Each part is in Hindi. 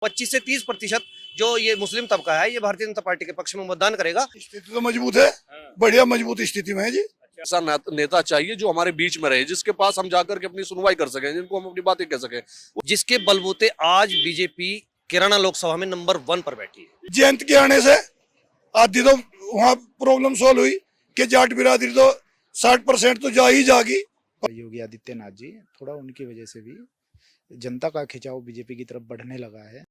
25 से 30% जो ये मुस्लिम तबका है, ये भारतीय जनता पार्टी के पक्ष में मतदान करेगा। स्थिति तो मजबूत है, बढ़िया मजबूत स्थिति में है जी। ऐसा नेता चाहिए जो हमारे बीच में रहे, जिसके पास हम जाकर के अपनी सुनवाई कर सकें, जिनको हम अपनी बातें कह सकें। जिसके बलबूते आज बीजेपी कैराना लोकसभा में नंबर 1 पर बैठी है। जयंत के आने से आधी तो वहाँ प्रॉब्लम सॉल्व हुई कि जाट बिरादरी तो 60% तो जा ही जागी। योगी आदित्यनाथ जी, थोड़ा उनकी वजह से भी जनता का खिंचाव बीजेपी की तरफ बढ़ने लगा है।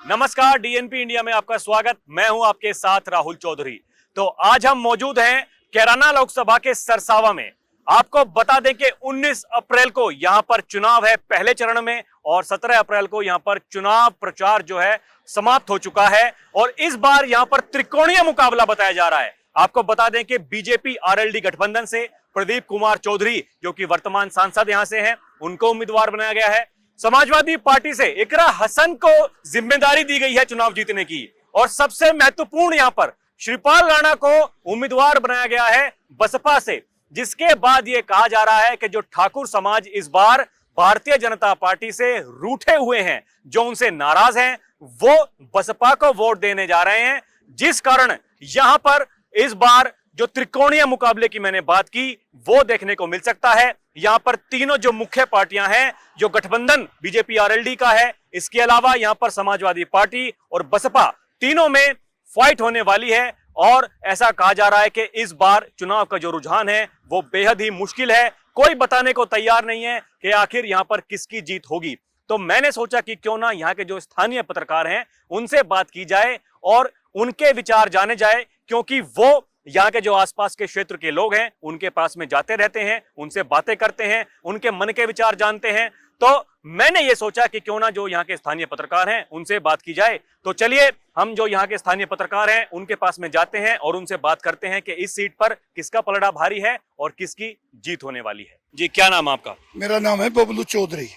नमस्कार, डीएनपी इंडिया में आपका स्वागत। मैं हूं आपके साथ राहुल चौधरी। तो आज हम मौजूद हैं कैराना लोकसभा के सरसावा में। आपको बता दें कि 19 अप्रैल को यहां पर चुनाव है पहले चरण में, और 17 अप्रैल को यहां पर चुनाव प्रचार जो है समाप्त हो चुका है। और इस बार यहां पर त्रिकोणीय मुकाबला बताया जा रहा है। आपको बता दें कि बीजेपी आरएलडी गठबंधन से प्रदीप कुमार चौधरी, जो कि वर्तमान सांसद यहां से हैं, उनको उम्मीदवार बनाया गया है। समाजवादी पार्टी से इकरा हसन को जिम्मेदारी दी गई है चुनाव जीतने की। और सबसे महत्वपूर्ण यहां पर श्रीपाल राणा को उम्मीदवार बनाया गया है बसपा से, जिसके बाद यह कहा जा रहा है कि जो ठाकुर समाज इस बार भारतीय जनता पार्टी से रूठे हुए हैं, जो उनसे नाराज हैं, वो बसपा को वोट देने जा रहे हैं। जिस कारण यहां पर इस बार जो त्रिकोणीय मुकाबले की मैंने बात की, वो देखने को मिल सकता है। यहां पर तीनों जो मुख्य पार्टियां हैं, जो गठबंधन बीजेपी आरएलडी का है, इसके अलावा यहां पर समाजवादी पार्टी और बसपा, तीनों में फाइट होने वाली है। और ऐसा कहा जा रहा है कि इस बार चुनाव का जो रुझान है वो बेहद ही मुश्किल है। कोई बताने को तैयार नहीं है कि आखिर यहां पर किसकी जीत होगी। तो मैंने सोचा कि क्यों ना यहां के जो स्थानीय पत्रकार हैं उनसे बात की जाए और उनके विचार जाने जाए, क्योंकि वो यहाँ के जो आसपास के क्षेत्र के लोग हैं उनके पास में जाते रहते हैं, उनसे बातें करते हैं, उनके मन के विचार जानते हैं। तो मैंने ये सोचा कि क्यों ना जो यहाँ के स्थानीय पत्रकार हैं उनसे बात की जाए। तो चलिए हम जो यहाँ के स्थानीय पत्रकार हैं उनके पास में जाते हैं और उनसे बात करते हैं कि इस सीट पर किसका पलड़ा भारी है और किसकी जीत होने वाली है। जी, क्या नाम है आपका? मेरा नाम है बबलू चौधरी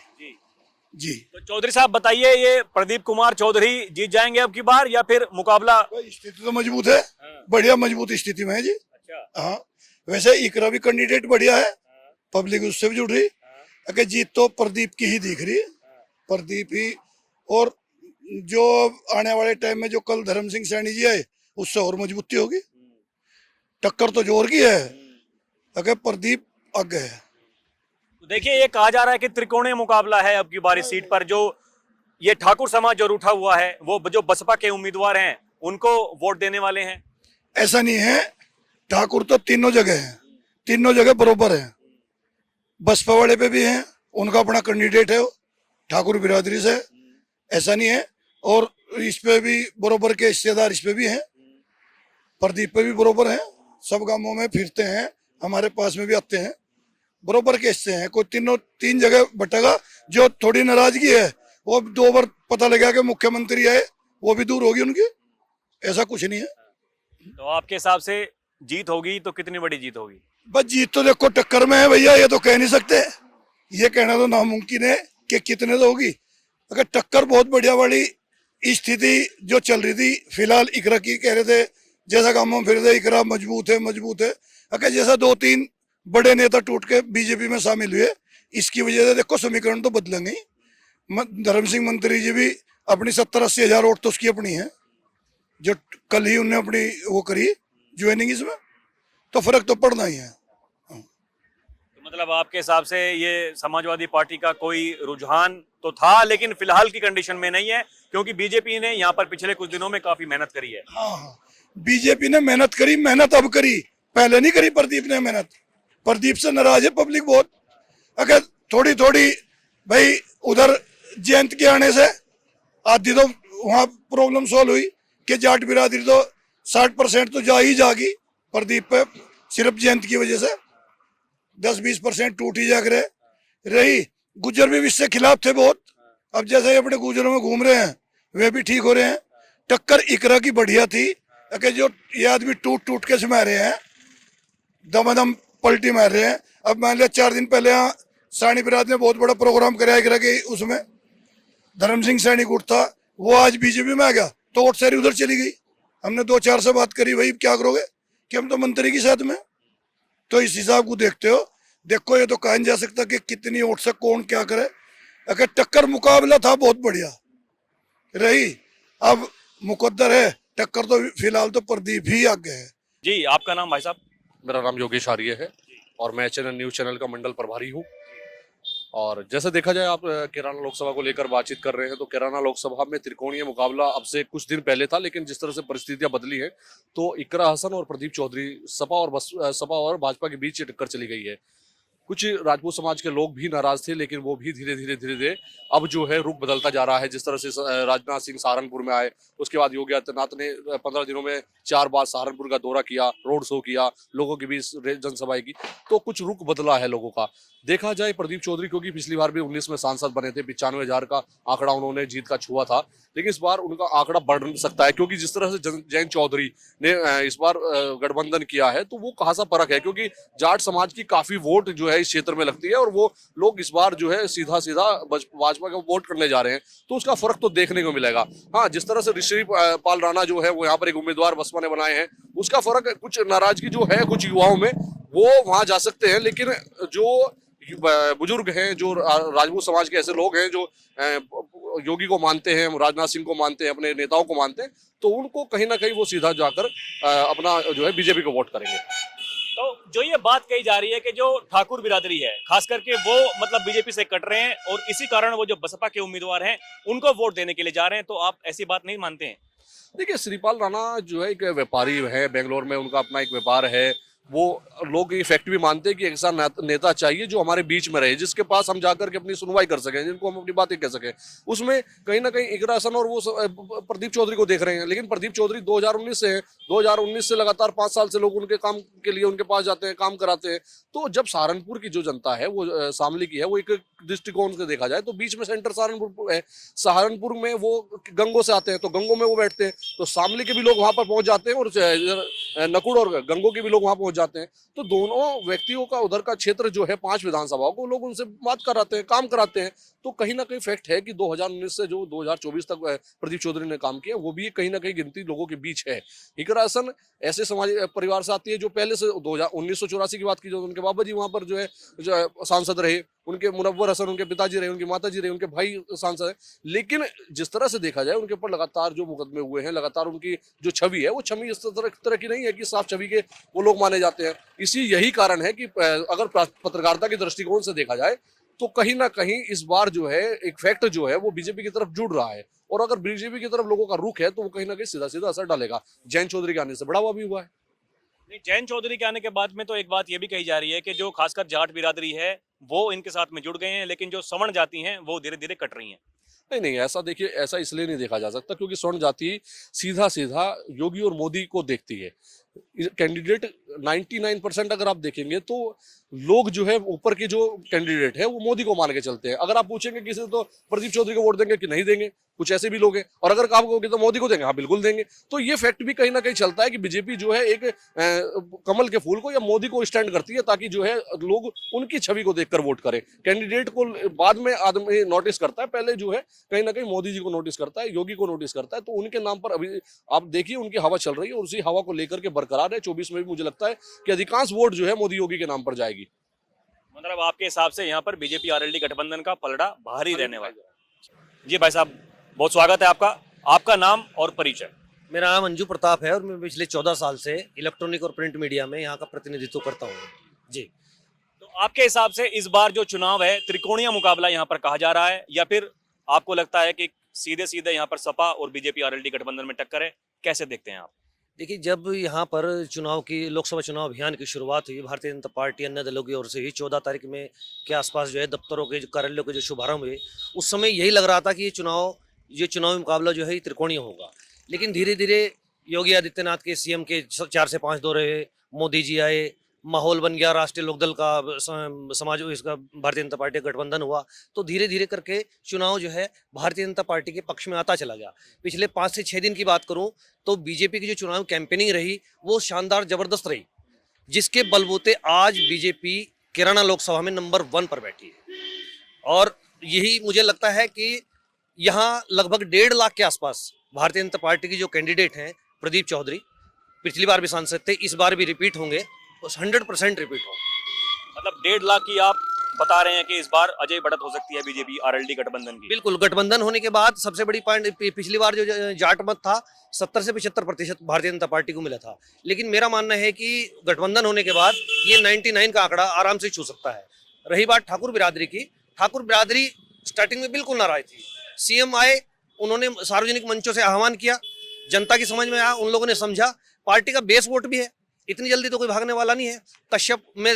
जी। तो चौधरी साहब बताइए, ये प्रदीप कुमार चौधरी जीत जाएंगे अब की बार या फिर मुकाबला? स्थिति तो मजबूत है, बढ़िया मजबूत स्थिति में है जी। अच्छा। हाँ, वैसे इकरा भी कैंडिडेट बढ़िया है, पब्लिक उससे भी जुड़ रही। अगर जीत तो प्रदीप की ही दिख रही है, प्रदीप ही। और जो आने वाले टाइम में जो कल धर्म सिंह सैनी जी आए, उससे और मजबूती होगी। टक्कर तो जोर की है, अगर प्रदीप आगे है। तो देखिए, ये कहा जा रहा है कि त्रिकोणीय मुकाबला है अब की बार इस सीट पर। जो ये ठाकुर समाज जो रूठा हुआ है, वो जो बसपा के उम्मीदवार हैं उनको वोट देने वाले हैं। ऐसा नहीं है, ठाकुर तो तीनों जगह है, तीनों जगह बरोबर है। बसपा वाले पे भी हैं, उनका अपना कैंडिडेट है ठाकुर बिरादरी से, ऐसा नहीं है। और इस पे भी बरोबर के हिस्सेदार इस पे भी हैं, प्रदीप पे भी बरोबर हैं। सब गांवों में फिरते हैं, हमारे पास में भी आते हैं, बरोबर के हिस्से हैं। कोई तीन जगह बटेगा। जो थोड़ी नाराजगी है वो 2 बार पता लगा कि मुख्यमंत्री आए, वो भी दूर होगी उनकी। ऐसा कुछ नहीं है। तो आपके हिसाब से जीत होगी तो कितनी बड़ी जीत होगी? बस जीत तो देखो टक्कर में है भैया, ये तो कह नहीं सकते। ये कहना तो नामुमकिन है कि कितने तो होगी। अगर टक्कर बहुत बढ़िया वाली स्थिति जो चल रही थी फिलहाल, इकरा की कह रहे थे, जैसा गांव में फिर रहे इकरा मजबूत है मजबूत है। अगर जैसा 2-3 बड़े नेता टूट के बीजेपी में शामिल हुए, इसकी वजह से देखो समीकरण तो बदलेंगे ही। धर्म सिंह मंत्री जी भी अपनी 70-80 हजार वोट तो उसकी अपनी है, जो कल ही उन्होंने अपनी वो करी ज्वाइनिंग इसमें, तो फर्क तो पड़ना ही है। तो मतलब आपके हिसाब से ये समाजवादी पार्टी का कोई रुझान तो था, लेकिन फिलहाल की कंडीशन में नहीं है, क्योंकि बीजेपी ने यहाँ पर पिछले कुछ दिनों में काफी मेहनत करी है। हाँ, बीजेपी ने मेहनत करी, मेहनत अब करी, पहले नहीं करी प्रदीप ने मेहनत। प्रदीप से नाराज है पब्लिक बहुत। अगर थोड़ी थोड़ी भाई उधर जयंत के आने से आधी तो वहाँ प्रॉब्लम सॉल्व हुई कि जाट बिरादरी तो 60% तो जा ही जागी। प्रदीप पे सिर्फ जयंत की वजह से 10-20% टूट ही जाकर रही। गुजर भी इससे खिलाफ थे बहुत, अब जैसे ही अपने गुजरों में घूम रहे हैं वे भी ठीक हो रहे हैं। टक्कर इकरा की बढ़िया थी। अगर जो ये आदमी टूट टूट के मार रहे हैं, दमादम पलटी मार रहे हैं। अब मान लिया 4 दिन पहले यहाँ सानी बिराद ने बहुत बड़ा प्रोग्राम कराया इकरा के, उसमें धर्म सिंह सैनी गुट था, वो आज बीजेपी में आ गया तो वोट सारी उधर चली गई। हमने 2-4 से बात करी, भाई क्या करोगे, कि हम तो मंत्री के साथ में। तो इस हिसाब को देखते हो, देखो ये तो कहा नहीं जा सकता कि कितनी वोट से कौन क्या करे। अगर टक्कर मुकाबला था बहुत बढ़िया रही। अब मुकद्दर है, टक्कर तो फिलहाल तो प्रदीप ही आगे है। जी, आपका नाम भाई साहब? मेरा नाम योगेश आर्य है और मैं चैनल न्यूज चैनल का मंडल प्रभारी हूँ। और जैसे देखा जाए, आप कैराना लोकसभा को लेकर बातचीत कर रहे हैं, तो कैराना लोकसभा में त्रिकोणीय मुकाबला अब से कुछ दिन पहले था, लेकिन जिस तरह से परिस्थितियां बदली हैं तो इकरा हसन और प्रदीप चौधरी सपा और भाजपा के बीच टक्कर चली गई है। कुछ राजपूत समाज के लोग भी नाराज थे, लेकिन वो भी धीरे धीरे अब जो है रुख बदलता जा रहा है। जिस तरह से राजनाथ सिंह सहारनपुर में आए, उसके बाद योगी आदित्यनाथ ने 15 दिनों में 4 बार सहारनपुर का दौरा किया, रोड शो किया, लोगों के बीच जनसभाएं की, तो कुछ रुख बदला है लोगों का। देखा जाए प्रदीप चौधरी, क्योंकि पिछली बार भी 19 में सांसद बने थे, 95,000 का आंकड़ा उन्होंने जीत का छुआ था, लेकिन इस बार उनका आंकड़ा बढ़ सकता है, क्योंकि जिस तरह से जयंत चौधरी ने इस बार गठबंधन किया है, तो वो खासा फर्क है, क्योंकि जाट समाज की काफी वोट जो है इस क्षेत्र में लगती है और वो लोग इस बार जो है सीधा भाजपा का वोट करने जा रहे हैं, तो उसका फर्क तो देखने को मिलेगा। हाँ, जिस तरह से ऋषि पाल राणा जो है वो यहाँ पर एक उम्मीदवार बसपा ने बनाए हैं, उसका फर्क कुछ नाराजगी जो है कुछ युवाओं में, वो वहां जा सकते हैं, लेकिन जो बुजुर्ग हैं, जो राजपूत समाज के ऐसे लोग हैं जो योगी को मानते हैं, राजनाथ सिंह को मानते हैं, अपने नेताओं को मानते हैं, तो उनको कहीं ना कहीं वो सीधा जाकर अपना जो है बीजेपी को वोट करेंगे। तो जो ये बात कही जा रही है कि जो ठाकुर बिरादरी है खास करके वो मतलब बीजेपी से कट रहे हैं और इसी कारण वो जो बसपा के उम्मीदवार हैं उनको वोट देने के लिए जा रहे हैं, तो आप ऐसी बात नहीं मानते हैं? देखिए, श्रीपाल राणा जो है एक व्यापारी है, बेंगलोर में उनका अपना एक व्यापार है, वो लोग ये फैक्ट भी मानते हैं कि एक ऐसा नेता चाहिए जो हमारे बीच में रहे, जिसके पास हम जाकर के अपनी सुनवाई कर सकें, जिनको हम अपनी बातें कह सकें। उसमें कहीं ना कहीं इकरा हसन और वो प्रदीप चौधरी को देख रहे हैं, लेकिन प्रदीप चौधरी 2019 से हैं, 2019 से लगातार 5 साल से लोग उनके काम के लिए उनके पास जाते हैं, काम कराते हैं। तो जब सहारनपुर की जो जनता है वो शामली की है, वो एक दृष्टिकोण से देखा जाए तो बीच में सेंटर सहारनपुर है। सहारनपुर में वो गंगों से आते हैं, तो गंगों में वो बैठते हैं, तो शामली के भी लोग वहां पर पहुंच जाते हैं और नकुड़ और गंगों के भी लोग वहां पहुंच जाते हैं। तो दोनों व्यक्तियों का उधर का क्षेत्र जो है 5 विधानसभाओं को लोग उनसे बात कराते हैं, काम कराते हैं। तो कहीं ना कहीं फैक्ट है कि 2019 से जो 2024 तक प्रदीप चौधरी ने काम किया, वो भी कहीं ना कहीं गिनती लोगों के बीच है। इकरा हसन ऐसे समाज परिवार से आती है जो पहले से 1984 की बात की, जो उनके बाबा जी वहां पर जो है सांसद रहे, उनके मुनव्वर हसन उनके पिताजी रहे, उनकी माताजी रहे, उनके भाई सांसद है। लेकिन जिस तरह से देखा जाए उनके ऊपर लगातार जो मुकदमे हुए हैं, लगातार उनकी जो छवि है वो छवि इस तरह की नहीं है कि साफ छवि के वो लोग माने जाते हैं। यही कारण है कि अगर पत्रकारिता के दृष्टिकोण से देखा जाए तो कहीं ना कहीं इस बार जो है एक फैक्ट जो है वो बीजेपी की तरफ जुड़ रहा है, और अगर बीजेपी की तरफ लोगों का रुख है तो वो कहीं ना कहीं सीधा सीधा असर डालेगा। जयंत चौधरी के आने से बढ़ावा भी हुआ है। नहीं, जयंत चौधरी के आने के बाद में तो एक बात ये भी कही जा रही है कि जो खासकर जाट बिरादरी है वो इनके साथ में जुड़ गए हैं, लेकिन जो सवर्ण जाति हैं वो धीरे धीरे कट रही हैं। नहीं, ऐसा देखिए, ऐसा इसलिए नहीं देखा जा सकता क्योंकि स्वर्ण जाति सीधा सीधा योगी और मोदी को देखती है। कैंडिडेट 99% अगर आप देखेंगे तो लोग जो है ऊपर के जो कैंडिडेट है वो मोदी को मान के चलते हैं। अगर आप पूछेंगे किसी से तो प्रदीप चौधरी को वोट देंगे कि नहीं देंगे, कुछ ऐसे भी लोग हैं। और अगर आप कहोगे तो मोदी को देंगे, हाँ बिल्कुल देंगे। तो ये फैक्ट भी कहीं ना कहीं चलता है कि बीजेपी जो है एक कमल के फूल को या मोदी को स्टैंड करती है, ताकि जो है लोग उनकी छवि को देखकर वोट करें। कैंडिडेट को बाद में आदमी नोटिस करता है, पहले जो है कहीं ना कहीं मोदी जी को नोटिस करता है, योगी को नोटिस करता है। तो उनके नाम पर अभी आप देखिए उनकी हवा चल रही है और उसी हवा को लेकर के बरकरार है। 24 में भी मुझे लगता है कि अधिकांश वोट जो है मोदी योगी के नाम पर जाएगी। मतलब आपके हिसाब से यहाँ पर बीजेपी आरएलडी गठबंधन का पलड़ा भारी रहने वाला है। जी भाई साहब, बहुत स्वागत है आपका। आपका नाम और परिचय? मेरा नाम अंजू प्रताप है और मैं पिछले 14 साल से इलेक्ट्रॉनिक और प्रिंट मीडिया में यहाँ का प्रतिनिधित्व करता हूँ जी। तो आपके हिसाब से इस बार जो चुनाव है त्रिकोणीय मुकाबला यहाँ पर कहा जा रहा है, या फिर आपको लगता है कि सीधे सीधे यहाँ पर सपा और बीजेपी आरएलडी गठबंधन में टक्कर है? कैसे देखते हैं आप? देखिए, जब यहाँ पर चुनाव की लोकसभा चुनाव अभियान की शुरुआत हुई, भारतीय जनता पार्टी अन्य दलों की ओर से ही 14 तारीख में के आसपास जो है दफ्तरों के कार्यालयों के जो शुभारंभ हुए, उस समय यही लग रहा था कि ये चुनावी मुकाबला जो है त्रिकोणीय होगा। लेकिन धीरे धीरे योगी आदित्यनाथ के सीएम के 4 से 5 दौरे, मोदी जी आए, माहौल बन गया, राष्ट्रीय लोकदल का समाज इसका भारतीय जनता पार्टी का गठबंधन हुआ, तो धीरे धीरे करके चुनाव जो है भारतीय जनता पार्टी के पक्ष में आता चला गया। पिछले 5 से 6 दिन की बात करूं तो बीजेपी की जो चुनाव कैंपेनिंग रही वो शानदार जबरदस्त रही, जिसके बलबूते आज बीजेपी कैराना लोकसभा में नंबर 1 पर बैठी है। और यही मुझे लगता है कि यहाँ लगभग 1.5 लाख के आसपास भारतीय जनता पार्टी की जो कैंडिडेट हैं, प्रदीप चौधरी पिछली बार भी सांसद थे, इस बार भी रिपीट होंगे, 100% रिपीट हो। मतलब 1.5 लाख की आप बता रहे हैं कि इस बार अजय बढ़त हो सकती है बीजेपी आरएलडी गठबंधन की। बिल्कुल, गठबंधन होने के बाद सबसे बड़ी पॉइंट, पिछली बार जो जाट मत था 70 से 75% भारतीय जनता पार्टी को मिला था, लेकिन मेरा मानना है कि गठबंधन होने के बाद ये 99 का आंकड़ा आराम से छू सकता है। रही बात ठाकुर बिरादरी की, ठाकुर बिरादरी स्टार्टिंग में बिल्कुल नाराज थी। सीएम आए, उन्होंने सार्वजनिक मंचों से आह्वान किया, जनता की समझ में आया, उन लोगों ने समझा, पार्टी का बेस वोट भी है, इतनी जल्दी तो कोई भागने वाला नहीं है। कश्यप में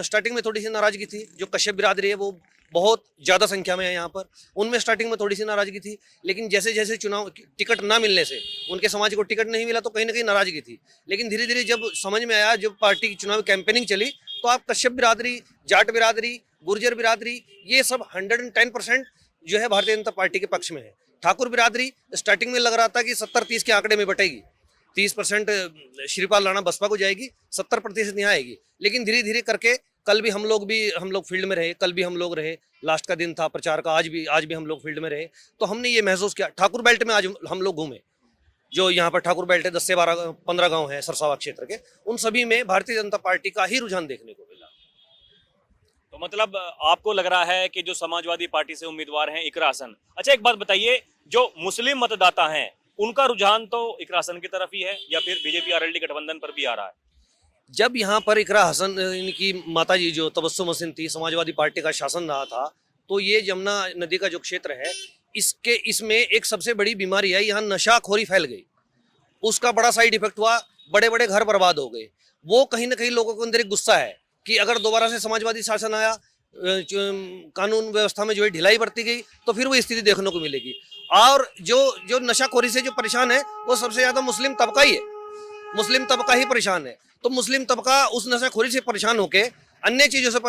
स्टार्टिंग में थोड़ी सी नाराजगी थी, जो कश्यप बिरादरी है वो बहुत ज्यादा संख्या में है यहाँ पर, उनमें स्टार्टिंग में थोड़ी सी नाराजगी थी, लेकिन जैसे जैसे चुनाव टिकट ना मिलने से उनके समाज को टिकट नहीं मिला तो कहीं ना कहीं नाराजगी थी, लेकिन धीरे धीरे जब समझ में आया, जब पार्टी की चुनावी कैंपेनिंग चली, तो आप कश्यप बिरादरी, जाट बिरादरी, गुर्जर बिरादरी, ये सब 110% जो है भारतीय जनता पार्टी के पक्ष में है। ठाकुर बिरादरी स्टार्टिंग में लग रहा था कि 70-30 के आंकड़े में बटेगी, 30% श्रीपाल राणा बसपा को जाएगी, 70% यहाँ आएगी, लेकिन धीरे धीरे करके कल भी हम लोग फील्ड में रहे, कल भी हम लोग रहे, लास्ट का दिन था प्रचार का, आज भी हम लोग फील्ड में रहे, तो हमने ये महसूस किया। ठाकुर बेल्ट में आज हम लोग घूमे, जो यहाँ पर ठाकुर बेल्ट है, 10 से 15 गांव है सरसावा क्षेत्र के, उन सभी में भारतीय जनता पार्टी का ही रुझान देखने को मिला। तो मतलब आपको लग रहा है कि जो समाजवादी पार्टी से उम्मीदवार हैं इकरा हसन, अच्छा एक बात बताइए, जो मुस्लिम मतदाता हैं उनका रुझान तो इकरा हसन की तरफ ही है या फिर बीजेपी आरएलडी गठबंधन पर भी आ रहा है? जब यहाँ पर इकरा हसन, इनकी माता जी जो तबस्सुम हसन थी, समाजवादी पार्टी का शासन रहा था, तो ये जमुना नदी का जो क्षेत्र है, इसमें एक सबसे बड़ी बीमारी है, यहाँ नशाखोरी फैल गई, उसका बड़ा साइड इफेक्ट हुआ, बड़े बड़े घर बर्बाद हो गए। वो कहीं ना कहीं लोगों के अंदर एक गुस्सा है कि अगर दोबारा से समाजवादी शासन आया, कानून व्यवस्था में जो है ढिलाई बरती गई, तो फिर वो स्थिति देखने को मिलेगी। और जो नशाखोरी से जो परेशान है, वो सबसे ज्यादा मुस्लिम तबका ही है, मुस्लिम तबका ही परेशान है। तो मुस्लिम तबका उस नशाखोरी से परेशान होके, अन्य चीजों से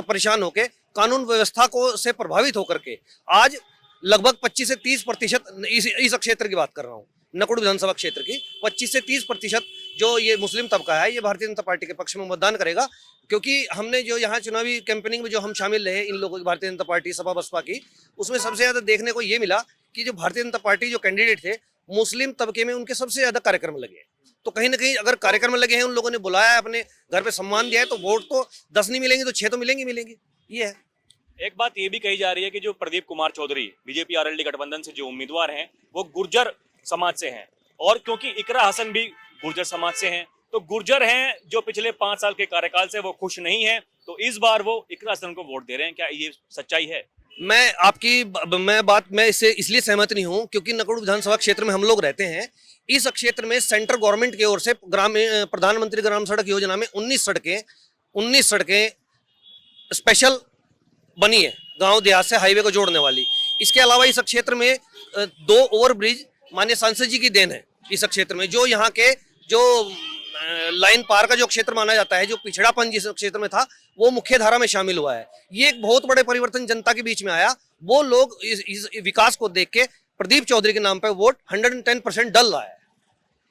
परेशान होके, कानून व्यवस्था को से प्रभावित होकर के आज लगभग 25 से 30% इस क्षेत्र की बात कर रहा हूँ, नकुड़ विधानसभा क्षेत्र की 25 से 30% जो ये मुस्लिम तबका है, ये भारतीय जनता पार्टी के पक्ष में मतदान करेगा, क्योंकि हमने जो यहाँ चुनावी कैंपेनिंग में जो हम शामिल रहे इन लोगों की, भारतीय जनता पार्टी सपा बसपा की, उसमें सबसे ज्यादा देखने को ये मिला कि जो भारतीय जनता पार्टी जो कैंडिडेट थे, मुस्लिम तबके में उनके सबसे ज्यादा कार्यक्रम लगे। तो कहीं ना कहीं अगर कार्यक्रम लगे हैं, उन लोगों ने बुलाया है, अपने घर पे सम्मान दिया है, तो वोट तो 10 नहीं मिलेंगे तो 6 तो मिलेंगे, ये है। एक बात ये भी कही जा रही है कि जो प्रदीप कुमार चौधरी बीजेपी आरएलडी गठबंधन से जो उम्मीदवार हैं वो गुर्जर समाज से हैं, और क्योंकि इकरा हसन भी गुर्जर समाज से हैं, तो गुर्जर हैं जो पिछले 5 साल के कार्यकाल से वो खुश नहीं है, तो इस बार वो इकरा हसन को वोट दे रहे हैं। क्या ये सच्चाई है? मैं इससे इसलिए सहमत नहीं हूं क्योंकि नकुड़ विधानसभा क्षेत्र में हम लोग रहते हैं। इस क्षेत्र में सेंट्रल गवर्नमेंट की ओर से प्रधानमंत्री ग्राम सड़क योजना में 19 सड़कें स्पेशल बनी है, गांव देहात से हाईवे को जोड़ने वाली। इसके अलावा इस क्षेत्र में 2 ओवरब्रिज माननीय सांसद जी की देन है। इस क्षेत्र में जो यहाँ के जो लाइन पार का जो क्षेत्र माना जाता है, जो पिछड़ापन जिस क्षेत्र में था, वो मुख्य धारा में शामिल हुआ है। ये एक बहुत बड़े परिवर्तन जनता के बीच में आया। वो लोग इस विकास को देख के प्रदीप चौधरी के नाम पर वोट 110% डल रहा है।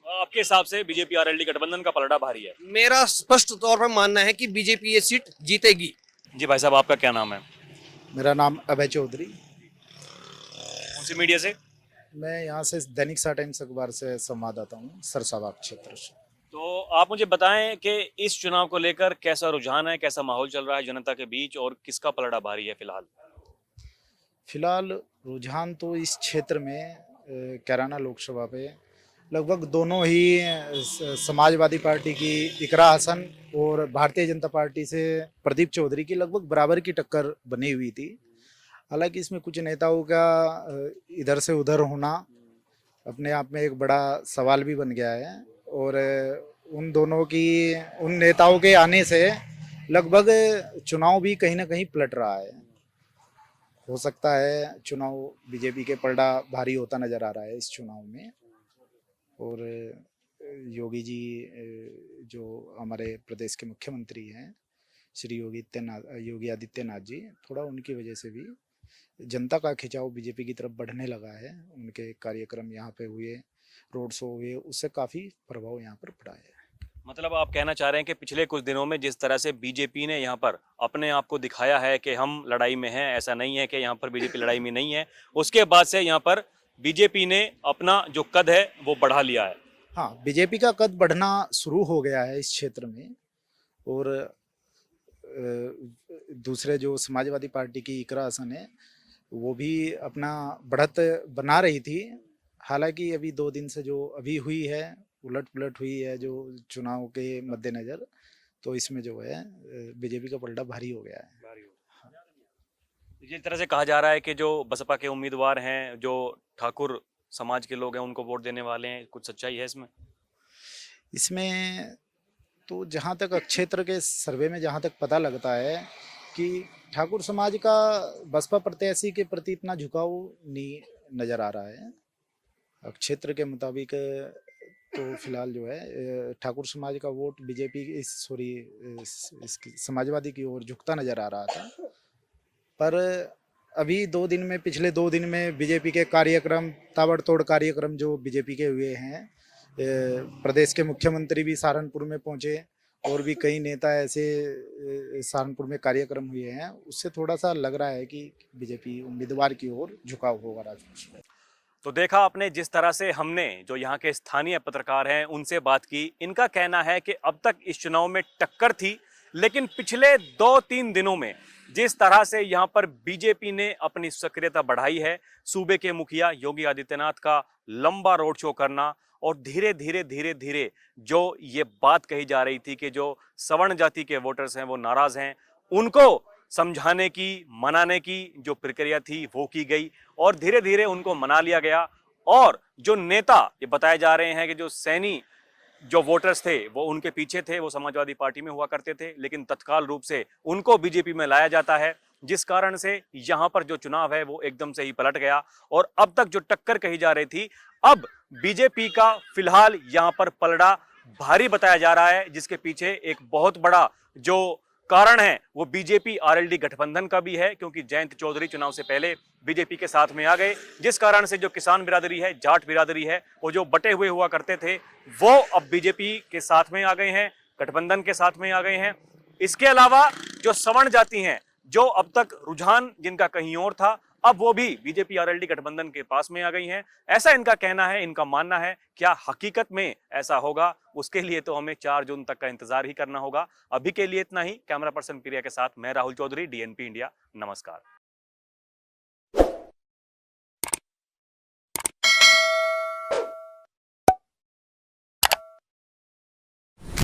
आपके हिसाब से बीजेपी आरएलडी गठबंधन का पलड़ा भारी है? मेरा स्पष्ट तौर पर मानना है कि बीजेपी ये सीट जीतेगी। जी भाई साहब, आपका क्या नाम है? मेरा नाम अभय चौधरी। कौन सी मीडिया से? मैं यहाँ से दैनिक सहा टाइम्स अखबार से संवाददाता हूँ, सरसावा क्षेत्र से। तो आप मुझे बताएं कि इस चुनाव को लेकर कैसा रुझान है, कैसा माहौल चल रहा है जनता के बीच, और किसका पलड़ा भारी है फिलहाल? फिलहाल रुझान तो इस क्षेत्र में कैराना लोकसभा पे लगभग दोनों ही समाजवादी पार्टी की इकरा हसन और भारतीय जनता पार्टी से प्रदीप चौधरी की लगभग बराबर की टक्कर बनी हुई थी। हालांकि इसमें कुछ नेताओं का इधर से उधर होना अपने आप में एक बड़ा सवाल भी बन गया है, और उन नेताओं के आने से लगभग चुनाव भी कहीं ना कहीं पलट रहा है। हो सकता है चुनाव बीजेपी के पलड़ा भारी होता नजर आ रहा है इस चुनाव में। और योगी जी जो हमारे प्रदेश के मुख्यमंत्री हैं, श्री योगी आदित्यनाथ जी, थोड़ा उनकी वजह से भी जनता का खिंचाव बीजेपी की तरफ बढ़ने लगा है। उनके कार्यक्रम यहाँ पे हुए, रोड शो हुए, उससे काफ़ी प्रभाव यहाँ पर पड़ा है। मतलब आप कहना चाह रहे हैं कि पिछले कुछ दिनों में जिस तरह से बीजेपी ने यहाँ पर अपने आप को दिखाया है कि हम लड़ाई में हैं, ऐसा नहीं है कि यहाँ पर बीजेपी लड़ाई में नहीं है, उसके बाद से यहाँ पर बीजेपी ने अपना जो कद है वो बढ़ा लिया है। हाँ, बीजेपी का कद बढ़ना शुरू हो गया है इस क्षेत्र में। और दूसरे जो समाजवादी पार्टी की इकरा हसन है वो भी अपना बढ़त बना रही थी। हालांकि अभी 2 दिन से जो अभी हुई है उलट पुलट हुई है जो चुनाव के मद्देनजर, तो इसमें जो है बीजेपी का पलड़ा भारी हो गया है। जिस तरह से कहा जा रहा है कि जो बसपा के उम्मीदवार हैं, जो ठाकुर समाज के लोग हैं, उनको वोट देने वाले हैं, कुछ सच्चाई है इसमें? इसमें तो जहाँ तक क्षेत्र के सर्वे में जहाँ तक पता लगता है कि ठाकुर समाज का बसपा प्रत्याशी के प्रति इतना झुकाव नहीं नजर आ रहा है। क्षेत्र के मुताबिक तो फिलहाल जो है ठाकुर समाज का वोट बीजेपी समाजवादी की ओर झुकता नजर आ रहा था। पर अभी 2 दिन में, पिछले 2 दिन में बीजेपी के कार्यक्रम, ताबड़तोड़ कार्यक्रम जो बीजेपी के हुए हैं, प्रदेश के मुख्यमंत्री भी सहारनपुर में पहुंचे और भी कई नेता ऐसे सहारनपुर में कार्यक्रम हुए हैं, उससे थोड़ा सा लग रहा है कि बीजेपी उम्मीदवार की ओर झुकाव होगा राजकोष में। तो देखा आपने जिस तरह से हमने जो यहाँ के स्थानीय पत्रकार हैं उनसे बात की। इनका कहना है कि अब तक इस चुनाव में टक्कर थी, लेकिन पिछले 2-3 दिनों में जिस तरह से यहाँ पर बीजेपी ने अपनी सक्रियता बढ़ाई है, सूबे के मुखिया योगी आदित्यनाथ का लंबा रोड शो करना और धीरे धीरे जो ये बात कही जा रही थी कि जो सवर्ण जाति के वोटर्स हैं वो नाराज हैं, उनको समझाने की, मनाने की जो प्रक्रिया थी वो की गई और धीरे धीरे उनको मना लिया गया। और जो नेता ये बताए जा रहे हैं कि जो सैनी जो वोटर्स थे वो उनके पीछे थे, वो समाजवादी पार्टी में हुआ करते थे, लेकिन तत्काल रूप से उनको बीजेपी में लाया जाता है, जिस कारण से यहाँ पर जो चुनाव है वो एकदम से ही पलट गया। और अब तक जो टक्कर कही जा रही थी, अब बीजेपी का फिलहाल यहाँ पर पलड़ा भारी बताया जा रहा है, जिसके पीछे एक बहुत बड़ा जो कारण है वो बीजेपी आरएलडी गठबंधन का भी है, क्योंकि जयंत चौधरी चुनाव से पहले बीजेपी के साथ में आ गए, जिस कारण से जो किसान बिरादरी है, जाट बिरादरी है, वो जो बटे हुए हुआ करते थे वो अब बीजेपी के साथ में आ गए हैं, गठबंधन के साथ में आ गए हैं। इसके अलावा जो सवर्ण जाति हैं, जो अब तक रुझान जिनका कहीं और था, अब वो भी बीजेपी आरएलडी गठबंधन के पास में आ गई हैं, ऐसा इनका कहना है, इनका मानना है। क्या हकीकत में ऐसा होगा, उसके लिए तो हमें 4 जून तक का इंतजार ही करना होगा। अभी के लिए इतना ही। कैमरा पर्सन प्रिया के साथ मैं राहुल चौधरी, डीएनपी इंडिया। नमस्कार।